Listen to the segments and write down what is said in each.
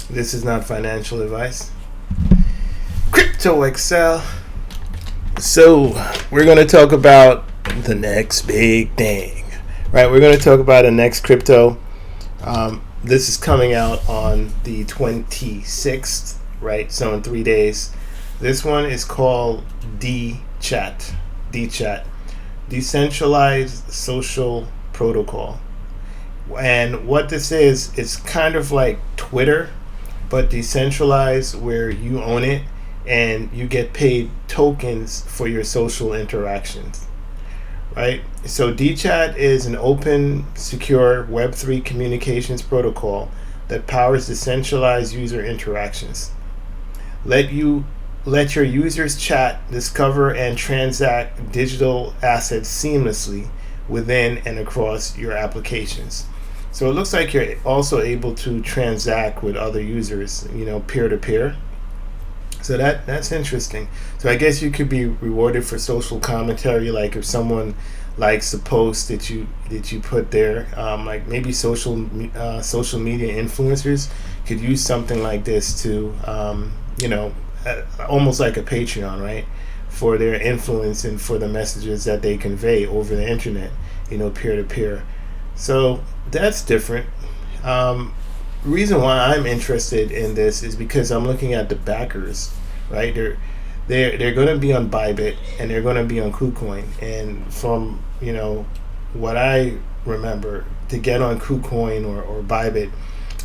This is not financial advice. Crypto.XL. So, we're going to talk about the next big thing. Right? We're going to talk about the next crypto. This is coming out on the 26th, right? So, in 3 days. This one is called Dechat. Dechat. Decentralized Social Protocol. And what this is, it's kind of like Twitter, but decentralized, where you own it and you get paid tokens for your social interactions, right? So Dechat is an open, secure Web3 communications protocol that powers decentralized user interactions. Let your users chat, discover, and transact digital assets seamlessly within and across your applications. So it looks like you're also able to transact with other users, peer to peer. So that's interesting. So I guess you could be rewarded for social commentary, like if someone likes the post that you put there, like maybe social media influencers could use something like this to, almost like a Patreon, right? For their influence and for the messages that they convey over the internet, peer to peer. So that's different. Reason why I'm interested in this is because I'm looking at the backers, right? They're going to be on Bybit and they're going to be on KuCoin. And from what I remember, to get on KuCoin or Bybit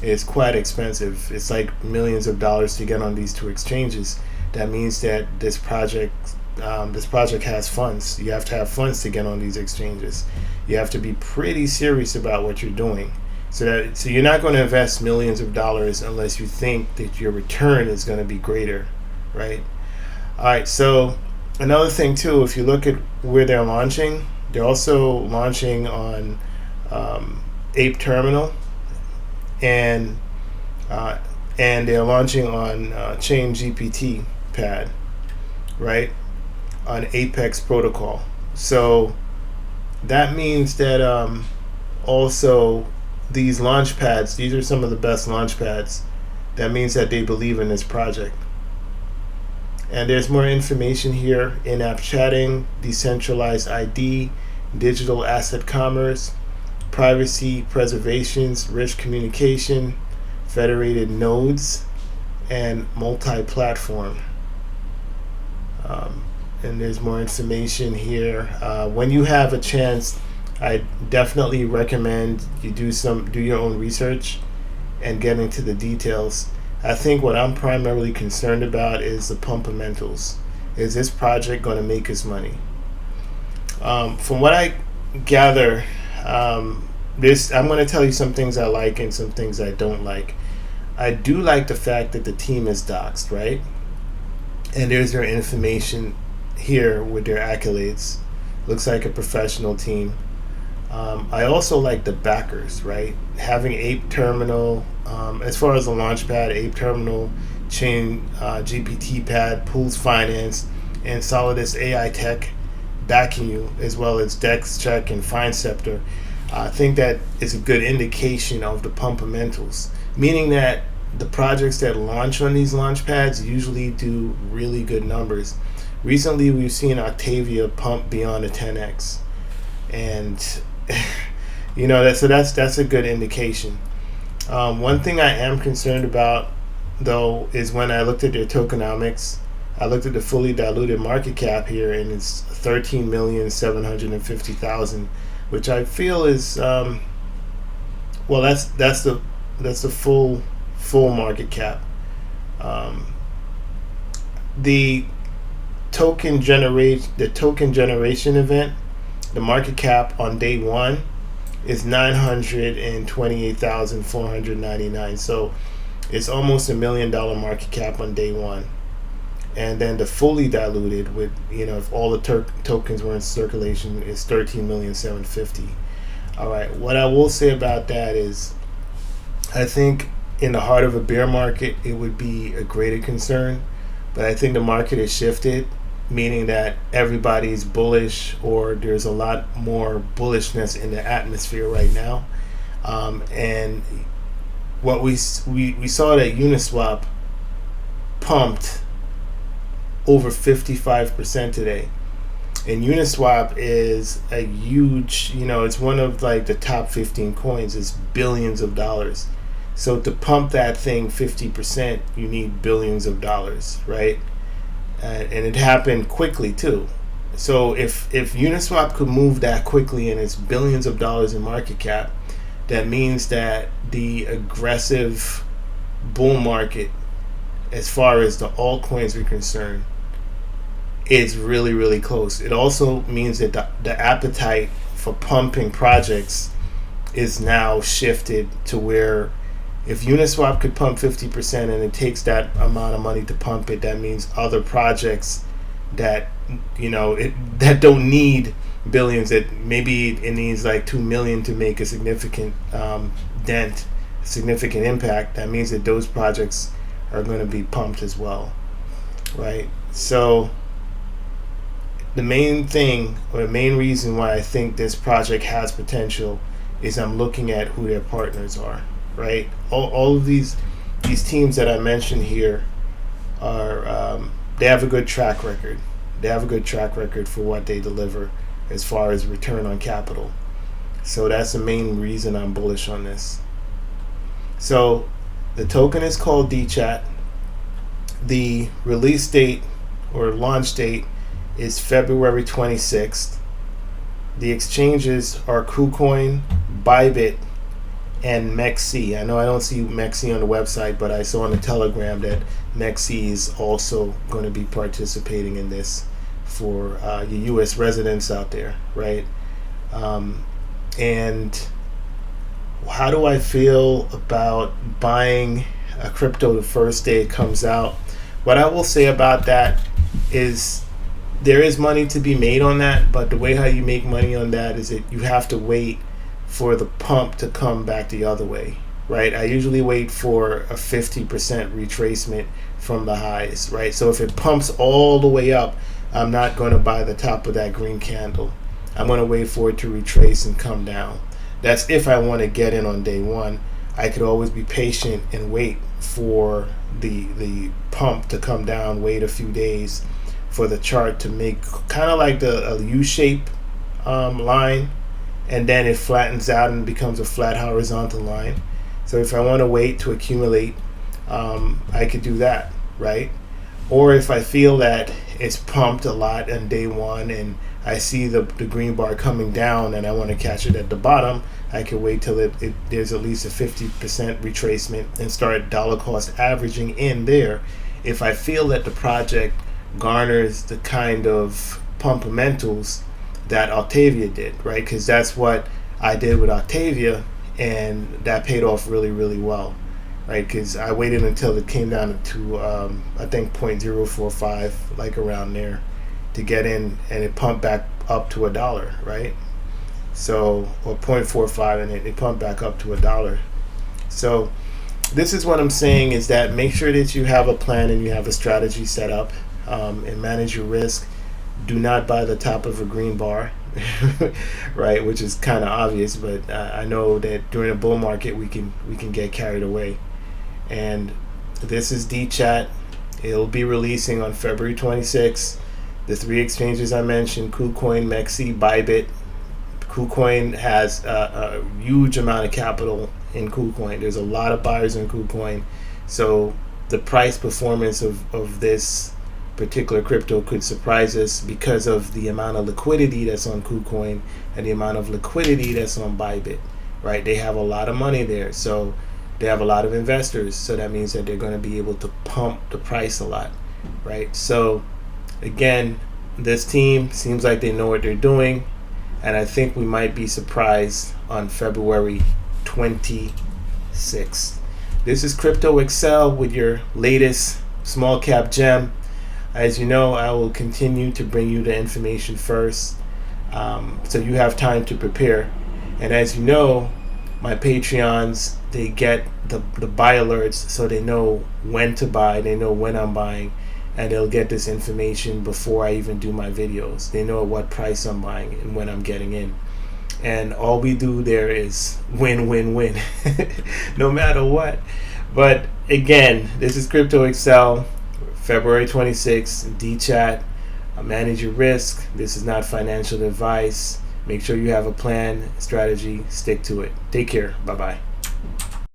is quite expensive. It's like millions of dollars to get on these two exchanges. That means that this project has funds. You have to have funds to get on these exchanges. You have to be pretty serious about what you're doing. So you're not going to invest millions of dollars unless you think that your return is going to be greater, right? All right. So another thing too, if you look at where they're launching, they're also launching on Ape Terminal, and they're launching on Chain GPT pad, right? On Apex protocol. So that means that also these launch pads, these are some of the best launch pads. That means that they believe in this project. And there's more information here: in-app chatting, decentralized ID, digital asset commerce, privacy preservations, rich communication, federated nodes, and multi-platform. And there's more information here. When you have a chance, I definitely recommend you do your own research and get into the details. I think what I'm primarily concerned about is the fundamentals. Is this project going to make us money? From what I gather, I'm going to tell you some things I like and some things I don't like. I do like the fact that the team is doxed, right? And there's their information here with their accolades. Looks like a professional team. I also like the backers, right? Having Ape Terminal, as far as the launchpad, Ape Terminal, Chain GPT pad, Pools Finance, and Solidus AI Tech backing you, as well as Dechat and FineScepter. I think that is a good indication of the fundamentals, meaning that the projects that launch on these launch pads usually do really good numbers. Recently, we've seen Octavia pump beyond a 10x, and that's a good indication. One thing I am concerned about, though, is when I looked at their tokenomics. I looked at the fully diluted market cap here, and it's 13,750,000, which I feel is that's the full market cap. The token generation event, the market cap on day one is 928,499. So it's almost $1 million market cap on day one. And then the fully diluted, with if all the tokens were in circulation, is 13,750,000. All right. What I will say about that is, I think in the heart of a bear market, it would be a greater concern. But I think the market has shifted, meaning that everybody's bullish, or there's a lot more bullishness in the atmosphere right now. And what we saw that Uniswap pumped over 55% today. And Uniswap is a huge, it's one of like the top 15 coins. It's billions of dollars. So to pump that thing 50%, you need billions of dollars, right? And it happened quickly too. So if Uniswap could move that quickly and it's billions of dollars in market cap, that means that the aggressive bull market, as far as the altcoins are concerned, is really, really close. It also means that the appetite for pumping projects is now shifted to where if Uniswap could pump 50% and it takes that amount of money to pump it, that means other projects that that don't need billions, that maybe it needs like 2 million to make a significant dent, significant impact, that means that those projects are going to be pumped as well, right? So the main thing, or the main reason why I think this project has potential, is I'm looking at who their partners are, right? All of these teams that I mentioned here are they have a good track record. They have a good track record for what they deliver as far as return on capital. So that's the main reason I'm bullish on this. So the token is called Dechat. The release date or launch date is February 26th. The exchanges are KuCoin, Bybit, and MEXC. I know I don't see MEXC on the website, but I saw on the Telegram that MEXC is also going to be participating in this for your U.S. residents out there, right? And how do I feel about buying a crypto the first day it comes out? What I will say about that is there is money to be made on that, but the way how you make money on that is that you have to wait for the pump to come back the other way, right? I usually wait for a 50% retracement from the highs, right? So if it pumps all the way up, I'm not going to buy the top of that green candle. I'm going to wait for it to retrace and come down. That's if I want to get in on day one. I could always be patient and wait for the pump to come down, wait a few days for the chart to make kind of like a U-shape line, and then it flattens out and becomes a flat horizontal line. So if I want to wait to accumulate, I could do that, right? Or if I feel that it's pumped a lot on day one and I see the green bar coming down and I want to catch it at the bottom, I can wait till there's at least a 50% retracement and start dollar cost averaging in there. If I feel that the project garners the kind of pumpamentals that Octavia did, right? Because that's what I did with Octavia, and that paid off really, really well, right? Because I waited until it came down to I think 0.045, like around there, to get in, and it pumped back up to $1, right? So, or 0.45, and it pumped back up to $1. So this is what I'm saying, is that make sure that you have a plan and you have a strategy set up, and manage your risk. Do not buy the top of a green bar, right? Which is kind of obvious, but I know that during a bull market we can get carried away. And this is Dechat. It'll be releasing on February 26th. The three exchanges I mentioned: KuCoin, MEXC, Bybit. KuCoin has a huge amount of capital in KuCoin. There's a lot of buyers in KuCoin, so the price performance of this particular crypto could surprise us because of the amount of liquidity that's on KuCoin and the amount of liquidity that's on Bybit, right? They have a lot of money there, so they have a lot of investors, so that means that they're going to be able to pump the price a lot, right? So again, this team seems like they know what they're doing, and I think we might be surprised on February 26th. This is Crypto.XL with your latest small cap gem. As you know, I will continue to bring you the information first, so you have time to prepare. And as you know, my Patreons, they get the buy alerts, so they know when to buy, they know when I'm buying, and they'll get this information before I even do my videos. They know at what price I'm buying and when I'm getting in. and all we do there is win, win, win, no matter what. But again, this is Crypto.XL, February 26th, Dechat. Manage your risk. This is not financial advice. Make sure you have a plan, strategy, stick to it. Take care. Bye-bye.